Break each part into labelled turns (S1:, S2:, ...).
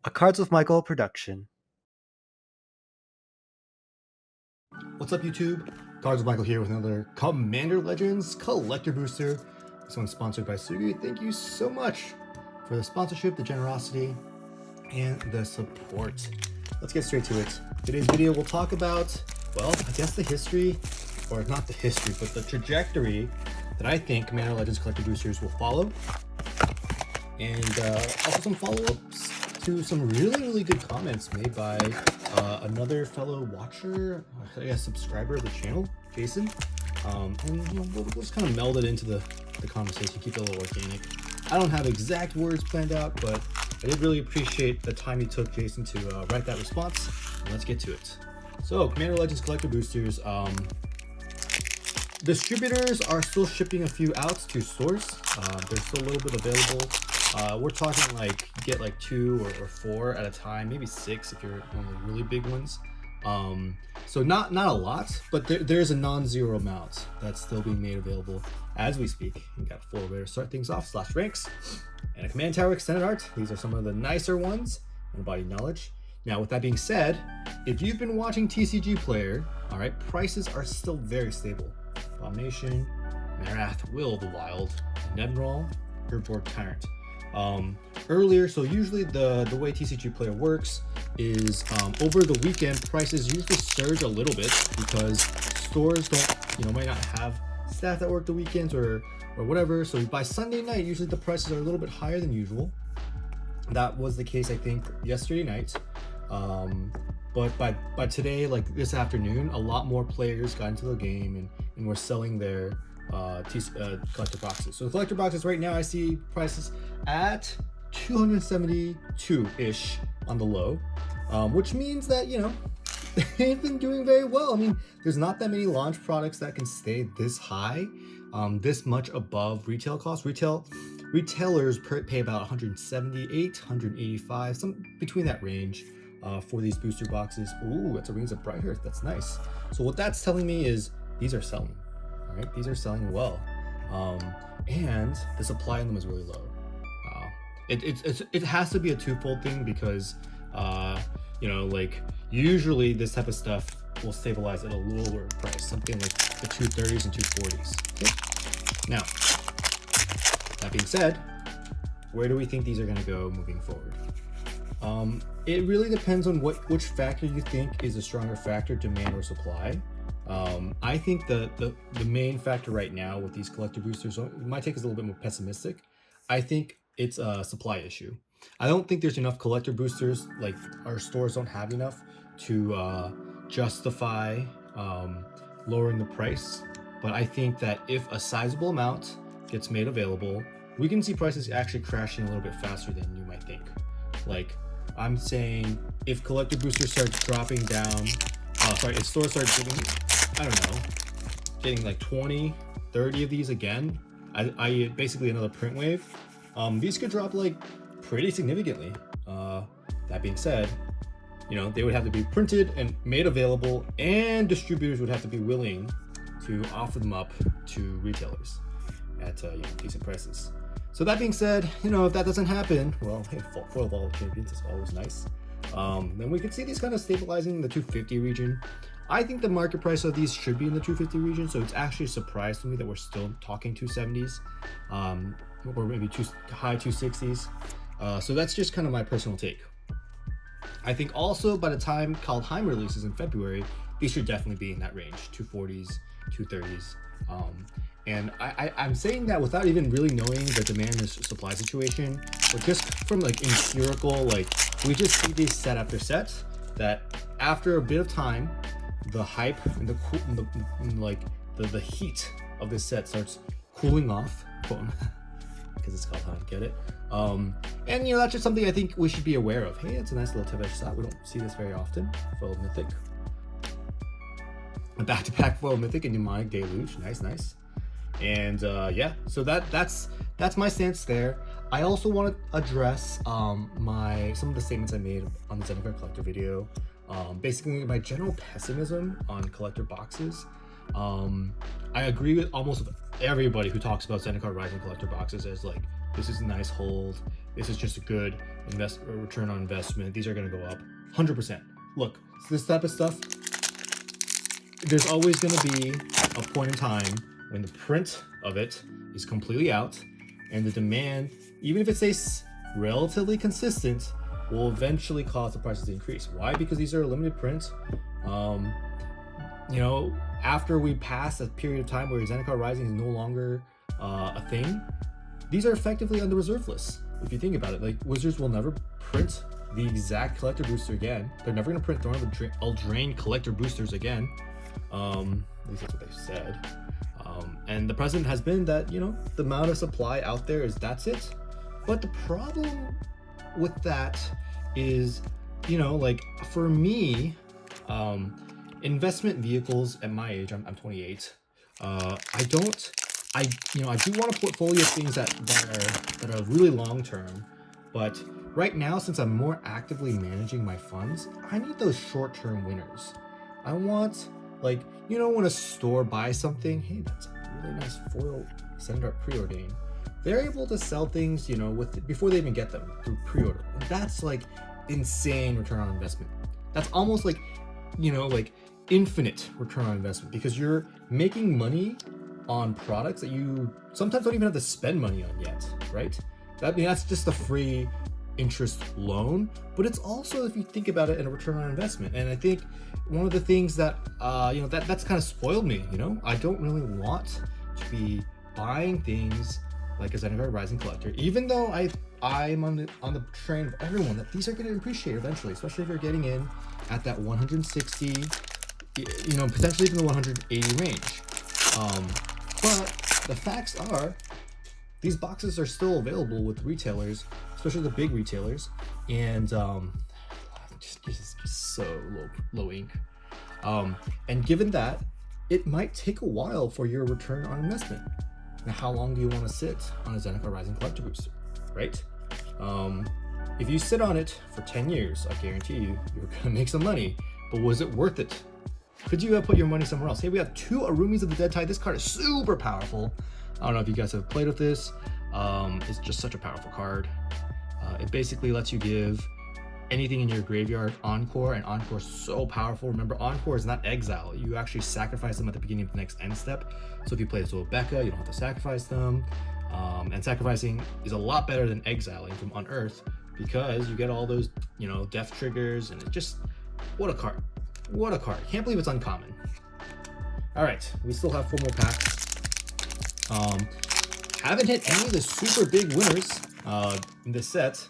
S1: A Cards with Michael production.
S2: What's up, YouTube? Cards with Michael here with another Commander Legends Collector Booster. This one's sponsored by Sugi. Thank you so much for the sponsorship, the generosity, and the support. Let's get straight to it. Today's video we'll talk about, well, I guess the history, or not the history, but the trajectory that I think Commander Legends Collector Boosters will follow. And also some follow-ups to some really good comments made by another fellow watcher, I guess subscriber of the channel, Jason. And you know, we'll just kind of meld it into the conversation, keep it a little organic. I don't have exact words planned out, but I did really appreciate the time you took, Jason, to write that response. And let's get to it. So, Commander Legends Collector Boosters. Distributors are still shipping a few out to stores. There's still a little bit available. We're talking like you get like 2 or 4 at a time, maybe 6 if you're one of the really big ones. So not a lot, but there's a non-zero amount that's still being made available as we speak. We got 4 way to start things off, slash ranks, and a command tower extended art. These are some of the nicer ones and body knowledge. Now, with that being said, if you've been watching TCG Player, all right, prices are still very stable. Abomination, Marath, Will of the Wild, Nebnral, Herborg Tyrant. Earlier, so usually the way TCG Player works is over the weekend prices usually surge a little bit because stores might not have staff that work the weekends or whatever. So by Sunday night, usually the prices are a little bit higher than usual. That was the case, I think, yesterday night. But by today, like this afternoon, a lot more players got into the game and were selling their collector boxes. So the collector boxes right now, I see prices at 272-ish on the low, which means that, you know, they've been doing very well. I mean, there's not that many launch products that can stay this high, this much above retail cost. Retailers pay about 178, 185, some between that range for these booster boxes. Ooh, that's a Rings of Brighthearth. That's nice. So what that's telling me is these are selling. All right, these are selling well, and the supply on them is really low. It has to be a twofold thing because you know, like usually this type of stuff will stabilize at a lower price, something like the 230s and 240s. Okay? Now, that being said, where do we think these are going to go moving forward? It really depends on which factor you think is a stronger factor, demand or supply. I think the main factor right now with these collector boosters, my take is a little bit more pessimistic. I think it's a supply issue. I don't think there's enough collector boosters, like our stores don't have enough to justify lowering the price. But I think that if a sizable amount gets made available, we can see prices actually crashing a little bit faster than you might think. Like I'm saying, if collector boosters start dropping down, if stores start getting, I don't know, getting like 20, 30 of these again, I basically another print wave, these could drop like pretty significantly. That being said, you know, they would have to be printed and made available, and distributors would have to be willing to offer them up to retailers at decent prices. So that being said, you know, if that doesn't happen, well, hey, foil ball champions is always nice. Then we could see these kind of stabilizing in the 250 region. I think the market price of these should be in the 250 region, so it's actually a surprise to me that we're still talking 270s, or maybe high 260s. So that's just kind of my personal take. I think also by the time Kaldheim releases in February, these should definitely be in that range, 240s, 230s. And I'm saying that without even really knowing the demand and supply situation, but just from like empirical, like we just see these set after set, that after a bit of time, the hype and the heat of this set starts cooling off, because it's called Kaldheim, get it? And you know, that's just something I think we should be aware of. Hey, it's a nice little tip-edge shot. We don't see this very often. Foil Mythic. A back-to-back Foil Mythic and Demonic Deluge. Nice. And yeah, so that's my stance there. I also want to address some of the statements I made on the Zendikar Collector video. Basically, my general pessimism on collector boxes. I agree with almost everybody who talks about Zendikar Rising collector boxes as like, this is a nice hold, this is just a good return on investment. These are going to go up 100%. Look, this type of stuff, there's always going to be a point in time when the print of it is completely out, and the demand, even if it stays relatively consistent, will eventually cause the prices to increase. Why? Because these are limited print. You know, after we pass a period of time where Zendikar Rising is no longer a thing, these are effectively on the reserve list. If you think about it, like, Wizards will never print the exact collector booster again. They're never going to print Throne of Eldraine collector boosters again. At least that's what they said. And the precedent has been that, you know, the amount of supply out there is that's it. But the problem with that is, you know, like, for me, investment vehicles at my age, I'm 28. I do want a portfolio of things that are really long term, but right now, since I'm more actively managing my funds, I need those short term winners. I want, like, you know, when a store buys something, hey, that's a really nice foil Zendikar preordain. They're able to sell things, you know, before they even get them through pre-order. And that's like insane return on investment. That's almost like, you know, like infinite return on investment, because you're making money on products that you sometimes don't even have to spend money on yet, right? That's just a free interest loan, but it's also, if you think about it, in a return on investment. And I think one of the things that you know, that's kind of spoiled me. You know, I don't really want to be buying things like a Zendikar Rising collector, even though I'm on the train of everyone that these are going to appreciate eventually, especially if you're getting in at that 160, you know, potentially even the 180 range. But the facts are, these boxes are still available with retailers, especially the big retailers, and just so low ink. And given that, it might take a while for your return on investment. Now, how long do you want to sit on a Zendikar Rising collector booster, right? If you sit on it for 10 years, I guarantee you're gonna make some money. But was it worth it? Could you have put your money somewhere else? Hey, we have 2 Arumis of the Dead Tide. This card is super powerful. I don't know if you guys have played with this. It's just such a powerful card. It basically lets you give anything in your graveyard Encore, and Encore is so powerful. Remember, Encore is not exile. You actually sacrifice them at the beginning of the next end step. So if you play this with Becca, you don't have to sacrifice them. And sacrificing is a lot better than exiling from Unearth, because you get all those, you know, death triggers, and it just, what a card. What a card. Can't believe it's uncommon. All right, we still have 4 more packs. Haven't hit any of the super big winners in this set.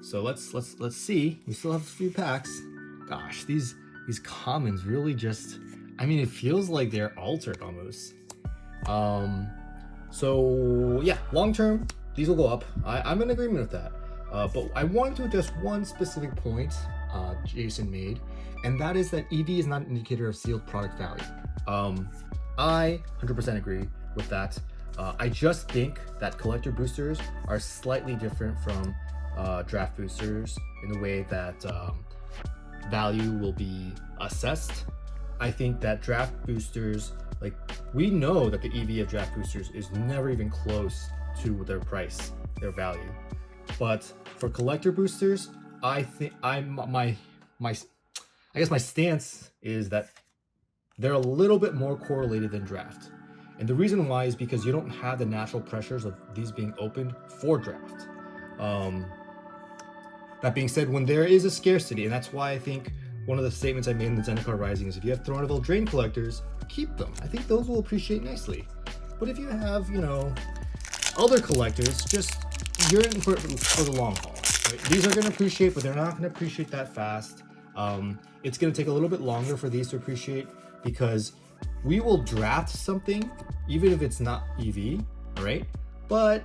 S2: So let's see. We still have a few packs. Gosh, these commons really just, I mean, it feels like they're altered almost. So yeah, long term, these will go up. I'm in agreement with that. But I wanted to address one specific point Jason made, and that is that EV is not an indicator of sealed product value. I 100% agree with that. I just think that collector boosters are slightly different from draft boosters in the way that value will be assessed. I think that draft boosters, like, we know that the EV of draft boosters is never even close to their price, their value. But for collector boosters, I think I guess my stance is that they're a little bit more correlated than draft. And the reason why is because you don't have the natural pressures of these being opened for draft. That being said, when there is a scarcity, and that's why I think one of the statements I made in the Zendikar Rising is, if you have Throne of Eldraine collectors, keep them. I think those will appreciate nicely. But if you have, you know, other collectors, just, you're in for the long haul. Right? These are going to appreciate, but they're not going to appreciate that fast. It's going to take a little bit longer for these to appreciate, because we will draft something, even if it's not EV, right? But,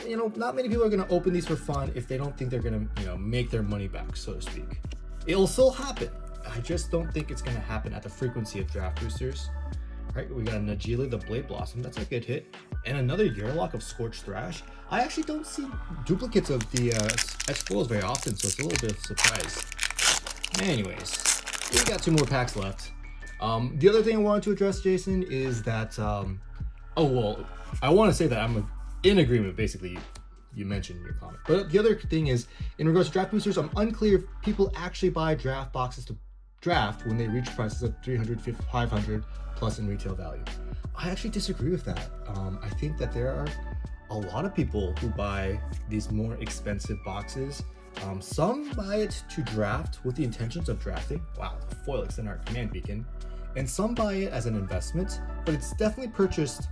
S2: you know, not many people are going to open these for fun if they don't think they're going to, you know, make their money back, so to speak. It'll still happen. I just don't think it's going to happen at the frequency of draft boosters. Right, we got a Najila the Blade Blossom. That's a good hit. And another Yearlock of Scorched Thrash. I actually don't see duplicates of the Etched Foils very often, so it's a little bit of a surprise. Anyways, we got 2 more packs left. The other thing I wanted to address, Jason, is that, I want to say that I'm in agreement, basically, you mentioned in your comment. But the other thing is, in regards to draft boosters, I'm unclear if people actually buy draft boxes to draft when they reach prices of 300, 500 plus in retail value. I actually disagree with that. I think that there are a lot of people who buy these more expensive boxes. Some buy it to draft with the intentions of drafting. Wow, the foil extended art command beacon. And some buy it as an investment, but it's definitely purchased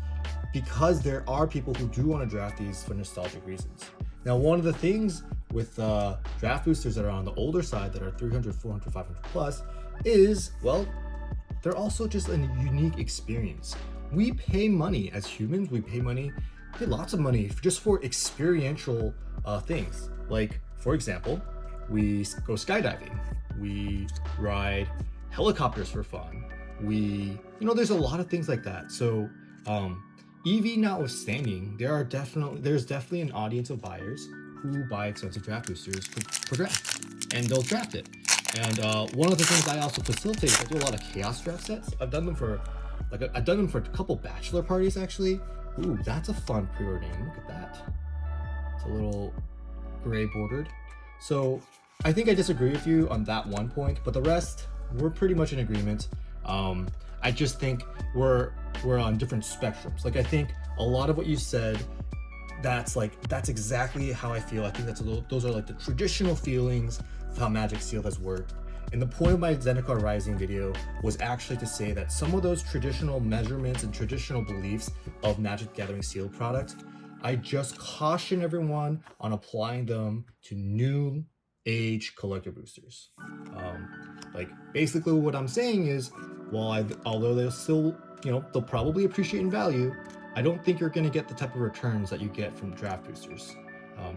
S2: because there are people who do want to draft these for nostalgic reasons. Now, one of the things with draft boosters that are on the older side that are 300, 400, 500 plus is, well, they're also just a unique experience. We pay money as humans, we pay lots of money just for experiential things. Like, for example, we go skydiving, we ride helicopters for fun, there's a lot of things like that. So EV notwithstanding, there's definitely an audience of buyers who buy expensive draft boosters for draft, and they'll draft it. And one of the things I also facilitate is I do a lot of chaos draft sets. I've done them for a couple bachelor parties actually. Ooh, that's a fun pre-order name. Look at that. It's a little gray bordered. So I think I disagree with you on that one point, but the rest we're pretty much in agreement. I just think we're on different spectrums. Like, I think a lot of what you said, that's exactly how I feel. I think those are like the traditional feelings of how Magic Sealed has worked. And the point of my Zendikar Rising video was actually to say that some of those traditional measurements and traditional beliefs of Magic Gathering Sealed product, I just caution everyone on applying them to new age collector boosters. Like, basically what I'm saying is, although they'll still, they'll probably appreciate in value, I don't think you're going to get the type of returns that you get from draft boosters,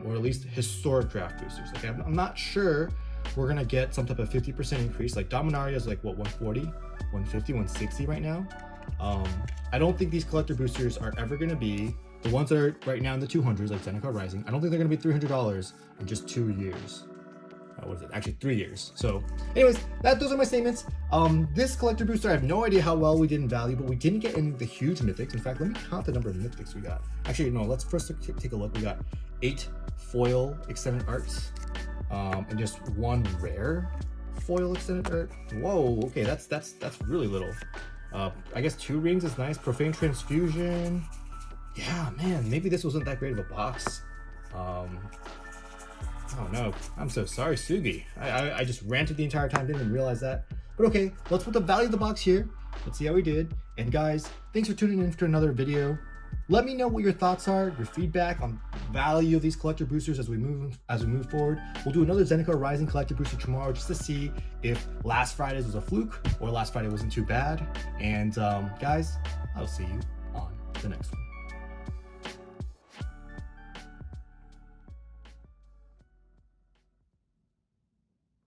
S2: or at least historic draft boosters. Like, I'm not sure we're going to get some type of 50% increase. Like, Dominaria is like, what, 140, 150, 160 right now? I don't think these collector boosters are ever going to be the ones that are right now in the 200s, like Zendikar Rising. I don't think they're going to be $300 in just 2 years. What is it? Actually, 3 years. So anyways, those are my statements. This collector booster, I have no idea how well we did in value, but we didn't get any of the huge mythics. In fact, let me count the number of mythics we got. Actually, no, let's first take a look. We got 8 foil extended arts, and just 1 rare foil extended art. Whoa, okay, that's really little. I guess 2 rings is nice. Profane Transfusion. Yeah, man, maybe this wasn't that great of a box. Oh no, I'm so sorry, Sugi. I just ranted the entire time, didn't even realize that. But okay, let's put the value of the box here. Let's see how we did. And guys, thanks for tuning in for another video. Let me know what your thoughts are, your feedback on the value of these collector boosters as we move forward. We'll do another Zendikar Rising collector booster tomorrow just to see if last Friday's was a fluke or last Friday wasn't too bad. And guys, I'll see you on the next one.